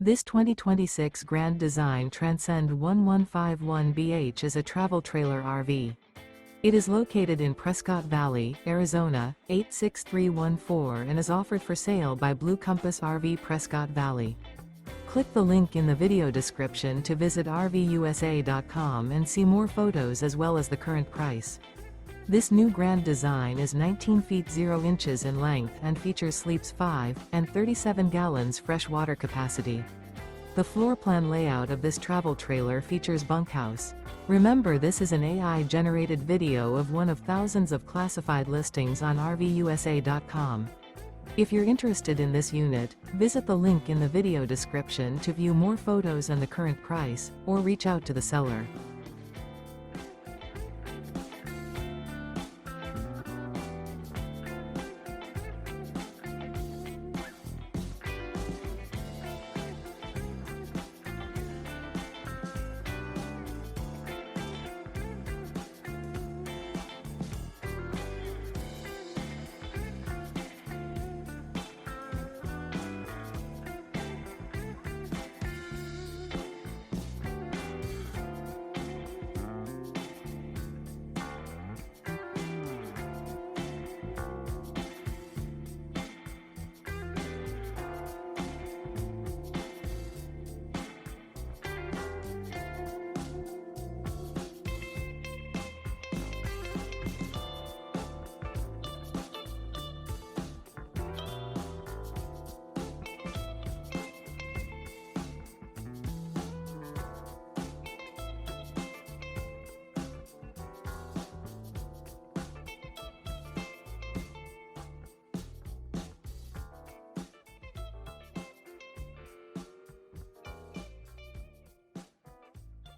This 2026 Grand Design Transcend 1151BH is a travel trailer RV. It is located in Prescott Valley, Arizona, 86314 and is offered for sale by Blue Compass RV Prescott Valley. Click the link in the video description to visit RVUSA.com and see more photos as well as the current price. This new Grand Design is 19 feet 0 inches in length and features sleeps 5 and 37 gallons fresh water capacity. The floor plan layout of this travel trailer features bunkhouse. Remember, this is an AI-generated video of one of thousands of classified listings on RVUSA.com. If you're interested in this unit, visit the link in the video description to view more photos and the current price, or reach out to the seller.